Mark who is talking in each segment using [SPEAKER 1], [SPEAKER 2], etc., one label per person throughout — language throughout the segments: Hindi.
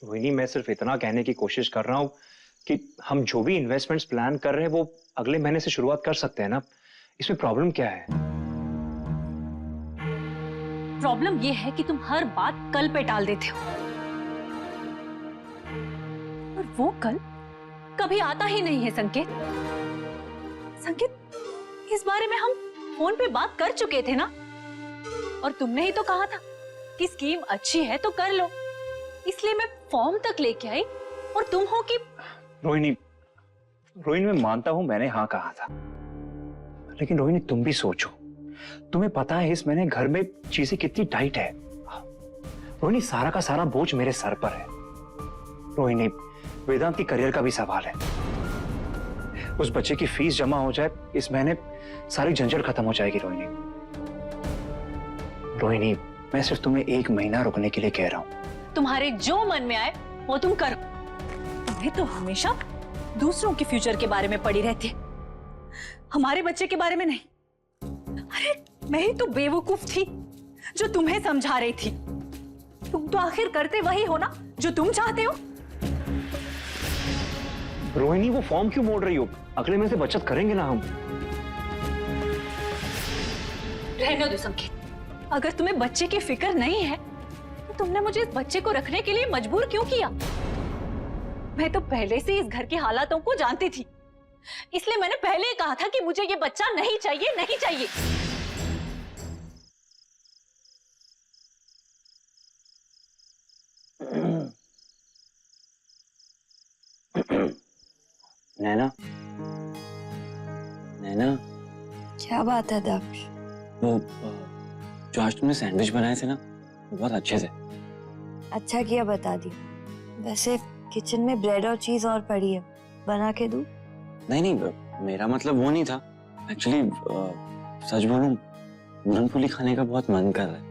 [SPEAKER 1] रोहिणी, मैं सिर्फ इतना कहने की कोशिश कर रहा हूं कि हम जो भी इन्वेस्टमेंट्स प्लान कर रहे हैं वो अगले महीने से शुरुआत कर सकते हैं ना। इसमें प्रॉब्लम क्या है?
[SPEAKER 2] प्रॉब्लम ये है कि तुम हर बात कल पे टाल देते हो, और वो कल कभी आता ही नहीं है। संकेत, इस बारे में हम फोन पे बात कर चुके थे ना, और तुमने ही तो कहा था कि स्कीम अच्छी है तो कर लो, इसलिए मैं फॉर्म तक लेके आई। और तुम हो कि
[SPEAKER 1] रोहिणी, मैं मानता हूं मैंने हाँ कहा था, लेकिन रोहिणी तुम भी सोचो, तुम्हें पता है इस महीने घर में चीजें कितनी टाइट है। रोहिणी, सारा का सारा बोझ मेरे सर पर है। रोहिणी, वेदांत की करियर का भी सवाल है। उस बच्चे की फीस जमा हो जाए इस महीने, सारी झंझट खत्म हो जाएगी। रोहिणी, मैं सिर्फ तुम्हें 1 महीना रुकने के लिए कह रहा हूं।
[SPEAKER 2] तुम्हारे जो मन में आए वो तुम करो। तुम्हें तो हमेशा दूसरों के फ्यूचर के बारे में पड़ी रहती है, हमारे बच्चे के बारे में नहीं। अरे मैं ही तो बेवकूफ थी जो तुम्हें समझा रही थी। तुम तो आखिर करते वही हो ना जो तुम चाहते हो।
[SPEAKER 1] रोहिणी, वो फॉर्म क्यों मोड़ रही हो? अगले महीने से बचत करेंगे ना हम।
[SPEAKER 2] रहने दो संकेत, अगर तुम्हें बच्चे की फिक्र नहीं है तो तुमने मुझे इस बच्चे को रखने के लिए मजबूर क्यों किया? मैं तो पहले से इस घर की हालातों को जानती थी, इसलिए मैंने पहले ही कहा था कि मुझे ये बच्चा नहीं चाहिए, नहीं चाहिए।
[SPEAKER 3] नैना, नैना,
[SPEAKER 4] क्या बात है दक्ष?
[SPEAKER 3] वो जो आज तुमने सैंडविच बनाए थे ना, बहुत अच्छे थे।
[SPEAKER 4] अच्छा किया बता दिया। वैसे किचन में ब्रेड और चीज और पड़ी है, बना के दूं?
[SPEAKER 3] नहीं, मेरा मतलब वो नहीं था। एक्चुअली सच बोलूं, पूरनपोली खाने का बहुत मन कर रहा है।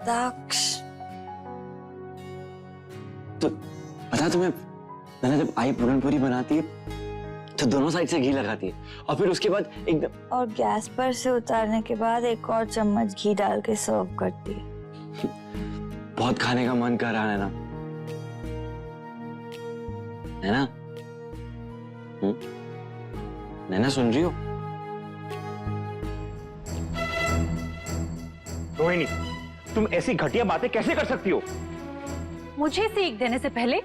[SPEAKER 4] दक्ष,
[SPEAKER 3] तो पता तुम्हें, मैंने जब आई पूरनपोली बनाती है तो दोनों साइड से घी लगाती है, और फिर उसके बाद एकदम, और
[SPEAKER 4] गैस पर से उतारने के बाद एक और चम्मच घी डाल के सर्व करती है।
[SPEAKER 3] बहुत खाने का मन कर रहा है ना। नैना, नैना सुन रही हो?
[SPEAKER 1] रोहिणी, तुम ऐसी घटिया बातें कैसे कर सकती हो?
[SPEAKER 2] मुझे सीख देने से पहले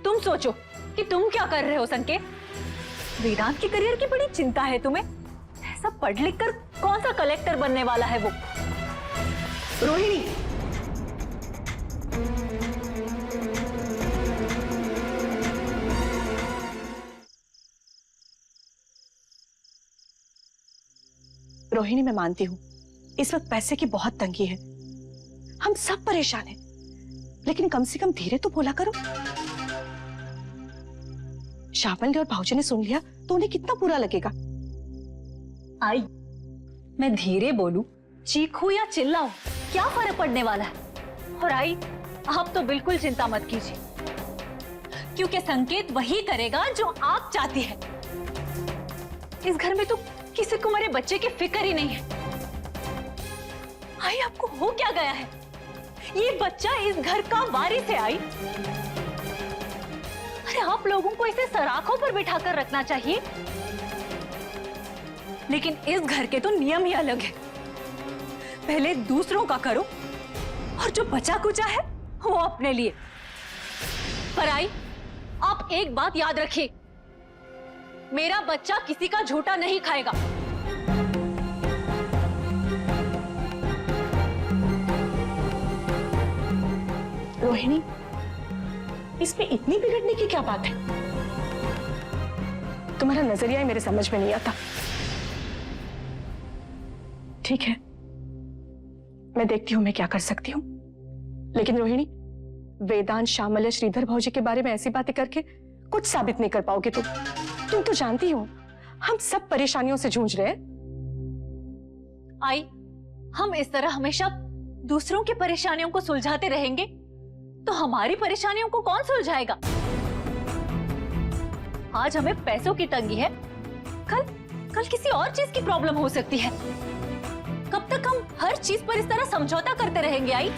[SPEAKER 2] तुम सोचो कि तुम क्या कर रहे हो। संकेत, वेदांत की करियर की बड़ी चिंता है तुम्हें। ऐसा पढ़ लिख कर कौन सा कलेक्टर बनने वाला है वो?
[SPEAKER 5] रोहिणी, रोहिणी, मैं मानती हूं इस वक्त पैसे की बहुत तंगी है, हम सब परेशान हैं, लेकिन कम से कम धीरे तो बोला करो। श्यामल ने और भाऊजी ने सुन लिया तो उन्हें कितना बुरा लगेगा।
[SPEAKER 2] आई, मैं धीरे बोलूं, चीखूं या चिल्लाऊं, क्या फर्क पड़ने वाला है? और आई, आप तो बिल्कुल चिंता मत कीजिए, क्योंकि संकेत वही करेगा जो आप चाहती है। इस घर में तो किसी को मेरे बच्चे की फिक्र ही नहीं है। आई, आपको हो क्या गया है? ये बच्चा इस घर का वारिस है। आई, अरे आप लोगों को इसे सराखों पर बिठाकर रखना चाहिए, लेकिन इस घर के तो नियम ही अलग है। पहले दूसरों का करो और जो बचा कुचा है वो अपने लिए। पर आई, आप एक बात याद रखिए, मेरा बच्चा किसी का झूठा नहीं खाएगा।
[SPEAKER 5] रोहिणी, इसमें इतनी बिगड़ने की क्या बात है? तुम्हारा नजरिया ही मेरे समझ में नहीं आता। ठीक है, मैं देखती हूं मैं क्या कर सकती हूँ, लेकिन रोहिणी, वेदांत, श्यामल या श्रीधर भाऊजी के बारे में ऐसी बातें करके कुछ साबित नहीं कर पाओगे तुम तो जानती हो हम सब परेशानियों से जूझ रहे हैं।
[SPEAKER 2] आई, हम इस तरह हमेशा दूसरों की परेशानियों को सुलझाते रहेंगे तो हमारी परेशानियों को कौन सुलझाएगा? आज हमें पैसों की तंगी है, कल किसी और चीज की प्रॉब्लम हो सकती है। कब तक हम हर चीज पर इस तरह समझौता करते रहेंगे? आई,